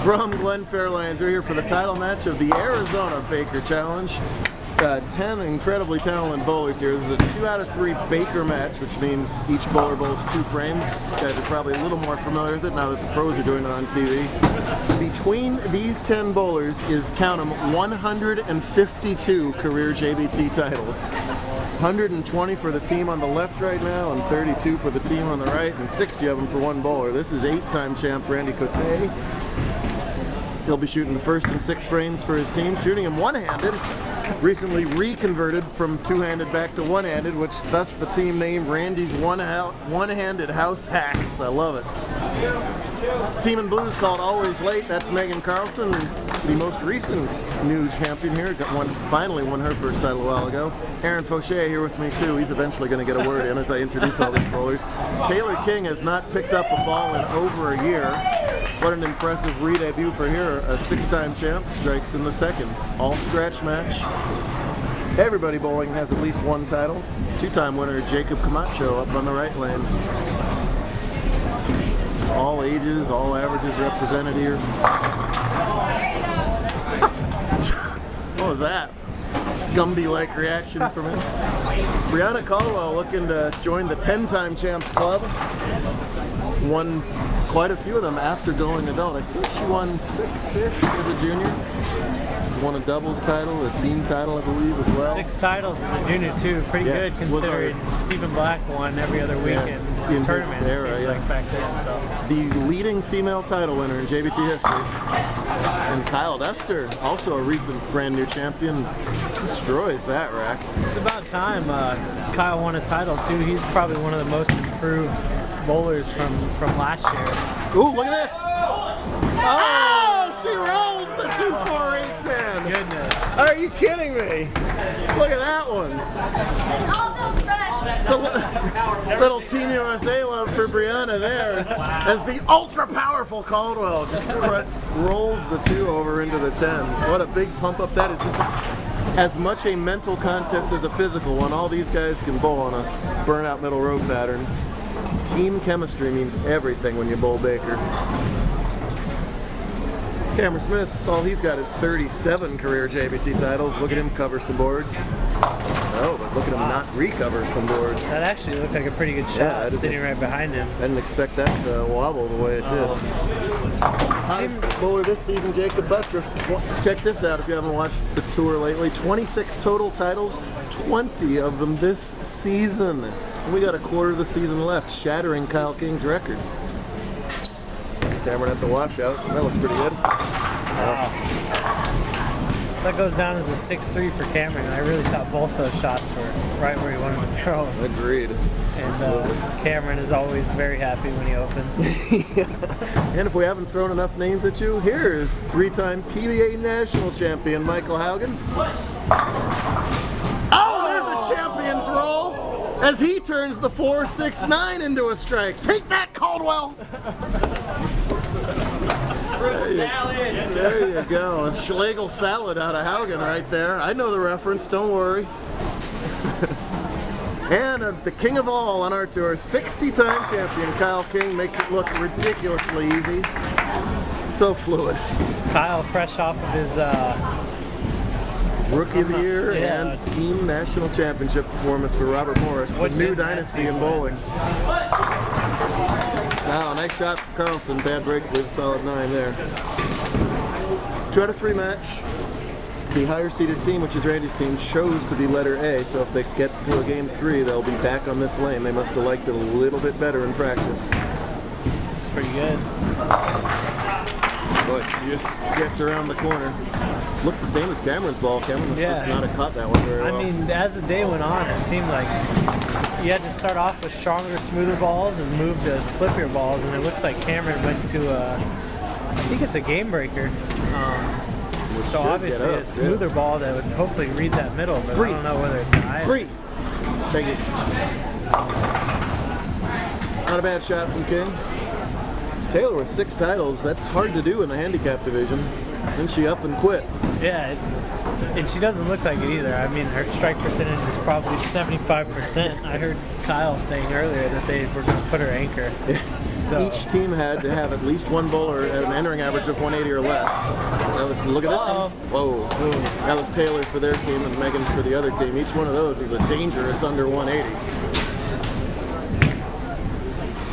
From Glen Fairlands, we're here for the title match of the Arizona Baker Challenge. 10 incredibly talented bowlers here. This is a 2 out of 3 Baker match, which means each bowler bowls 2 frames. You guys are probably a little more familiar with it now that the pros are doing it on TV. Between these 10 bowlers is, count them, 152 career JBT titles. 120 for the team on the left right now, and 32 for the team on the right, and 60 of them for one bowler. This is 8-time champ Randy Cote. He'll be shooting the first and 6th frames for his team, shooting him one-handed. Recently reconverted from 2-handed back to 1-handed, which thus the team named Randy's One-Handed House Hacks. I love it. Team in blue is called Always Late. That's Megan Carlson, the most recent new champion here. Finally won her first title a while ago. Aaron Fauché here with me too. He's eventually going to get a word in as I introduce all these bowlers. Taylor King has not picked up a ball in over a year. What an impressive re-debut for here. A 6-time champ strikes in the 2nd. All scratch match. Everybody bowling has at least one title. 2-time winner Jacob Camacho up on the right lane. All ages, all averages represented here. What was that? Gumby-like reaction from him. Brianna Caldwell looking to join the 10-time champs club. Won quite a few of them after going adult. I think she won 6-ish as a junior. Won a doubles title, a team title, I believe, as well. 6 titles as a junior too. Pretty good considering Stephen Black won every other weekend in tournament. Like back then. So. The leading female title winner in JBT history. And Kyle Dester, also a recent brand new champion, destroys that rack. It's about time Kyle won a title too. He's probably one of the most improved bowlers from last year. Ooh, look at this! Oh, she rolls the 2-4-8-10. Goodness. Are you kidding me? Look at that one. It's a little Team USA love for Brianna there, as the ultra-powerful Caldwell just rolls the 2 over into the 10. What a big pump up that is. This is as much a mental contest as a physical one. All these guys can bowl on a burnout middle road pattern. Team chemistry means everything when you bowl Baker. Cameron Smith, all he's got is 37 career JBT titles. Look at him cover some boards. Oh, but look at him not recover some boards. That actually looked like a pretty good shot, sitting right behind him. I didn't expect that to wobble the way it did. Hottest bowler this season, Jacob Buttriff. Check this out if you haven't watched the tour lately. 26 total titles, 20 of them this season. And we got a quarter of the season left, shattering Kyle King's record. Cameron at the washout. That looks pretty good. Wow. That goes down as a 6-3 for Cameron. I really thought both those shots were right where he wanted them to throw. Agreed. And Cameron is always very happy when he opens. Yeah. And if we haven't thrown enough names at you, here's 3-time PBA national champion Michael Haugen. Oh, there's a champion's roll as he turns the 4-6-9 into a strike. Take that, Caldwell! There you go. It's Schlegel salad out of Haugen right there. I know the reference, don't worry. And the king of all on our tour, 60-time champion Kyle King, makes it look ridiculously easy. So fluid. Kyle, fresh off of his Rookie of the Year and Team National Championship performance for Robert Morris, the new dynasty in bowling. Wow, nice shot from Carlson. Bad break, leave a solid 9 there. 2 out of 3 match. The higher seeded team, which is Randy's team, chose to be letter A, so if they get to a game 3, they'll be back on this lane. They must have liked it a little bit better in practice. It's pretty good. But he just gets around the corner. Looked the same as Cameron's ball. Cameron was supposed to not have caught that one very well. I mean, as the day went on, it seemed like you had to start off with stronger, smoother balls and move to flippier balls, and it looks like Cameron went to I think it's a game breaker. So obviously a smoother ball that would hopefully read that middle, but I don't know whether it's high. Thank you. Not a bad shot from King. Taylor with 6 titles, that's hard to do in the handicap division. Then she up and quit. Yeah, and she doesn't look like it either. I mean, her strike percentage is probably 75%. I heard Kyle saying earlier that they were going to put her anchor. So each team had to have at least one bowler at an entering average of 180 or less. That was, look at this one. Whoa. That was Taylor for their team and Megan for the other team. Each one of those is a dangerous under 180.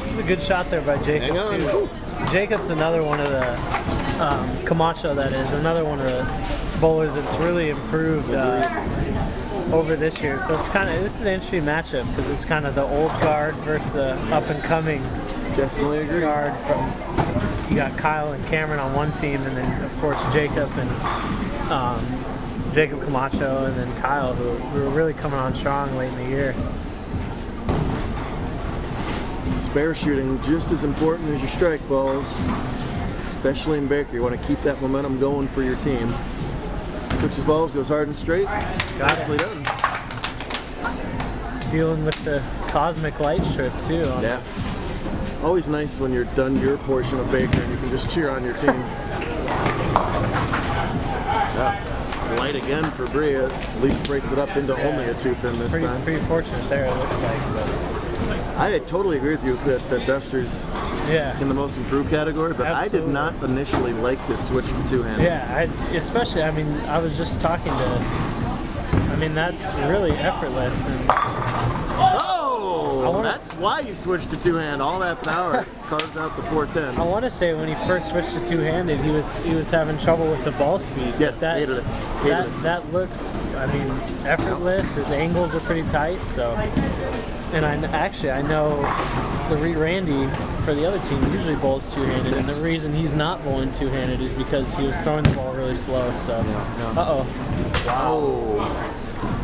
It was a good shot there by Jacob. Hang on. Too. Jacob's another one of the Camacho, that is another one of the bowlers that's really improved over this year. So it's this is an interesting matchup because it's kind of the old guard versus the up and coming Definitely agree. guard. You got Kyle and Cameron on one team, and then of course Jacob and Jacob Camacho, and then Kyle, who are really coming on strong late in the year. Spare shooting just as important as your strike balls, especially in Baker. You want to keep that momentum going for your team. Switches balls, goes hard and straight. Nicely done. Dealing with the cosmic light strip too. Yeah. Always nice when you're done your portion of Baker and you can just cheer on your team. Light again for Bria. At least breaks it up into only a 2-pin this time. Pretty fortunate there, it looks like. I totally agree with you that Duster's in the most improved category, but Absolutely. I did not initially like this switch to two-handed. Yeah, especially, I mean, I was just talking to, I mean, that's really effortless. And that's why you switched to two-hand. All that power carves out the 410. I want to say when he first switched to two-handed, he was having trouble with the ball speed. Yes, hated it. That looks, I mean, effortless. His angles are pretty tight, so. And I know the Randy for the other team usually bowls two-handed, and the reason he's not bowling two-handed is because he was throwing the ball really slow. So, Wow.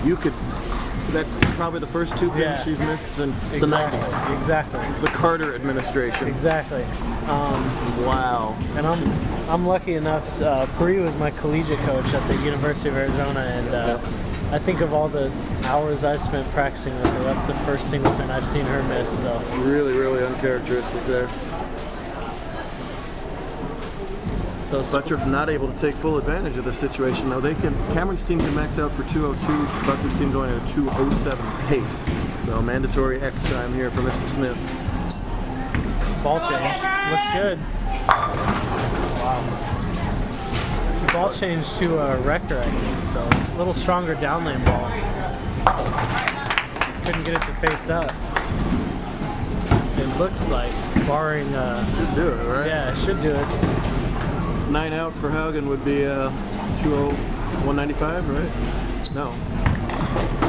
You could. That's probably the first 2 pins she's missed since the 90s. Exactly. It's the Carter administration. Exactly. Wow. And I'm lucky enough. Bree was my collegiate coach at the University of Arizona, and I think of all the hours I've spent practicing with her, that's the first single pin I've seen her miss. So really, really uncharacteristic there. So Buttriff not able to take full advantage of the situation, though. Cameron's team can max out for 202. Buttriff's team going at a 207 pace. So mandatory X time here for Mr. Smith. Ball change. Looks good. Wow. Ball change to a wrecker, I think. So a little stronger downlane ball. Couldn't get it to face up. It looks like, barring. Should do it, right? Yeah, it should do it. 9 out for Haugen would be 195, right? No.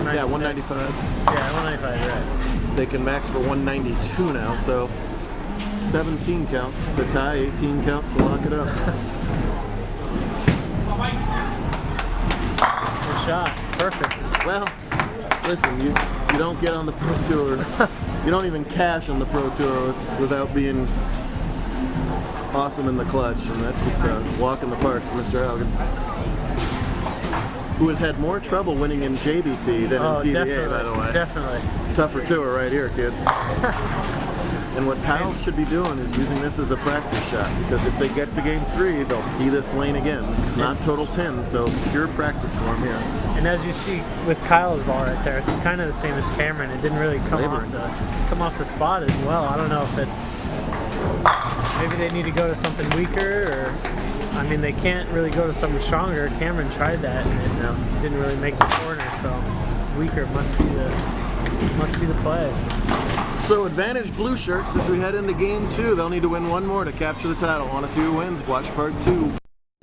96. Yeah, 195. Yeah, 195, right. They can max for 192 now, so 17 counts to tie, 18 count to lock it up. Good shot. Perfect. Well, listen, you don't get on the Pro Tour, you don't even cash on the Pro Tour without being awesome in the clutch, and that's just a walk in the park for Mr. Haugen, who has had more trouble winning in JBT than in PBA, by the way. Definitely. Tougher tour right here, kids. And what Kyle should be doing is using this as a practice shot, because if they get to game 3, they'll see this lane again. It's not total pin, so pure practice for him here. And as you see with Kyle's ball right there, it's kind of the same as Cameron. It didn't really come off the spot as well. I don't know if it's, maybe they need to go to something weaker, or I mean, they can't really go to something stronger. Cameron tried that and it didn't really make the corner, so weaker must be the play. So advantage blue shirts as we head into game 2. They'll need to win one more to capture the title. Want to see who wins? Watch part 2.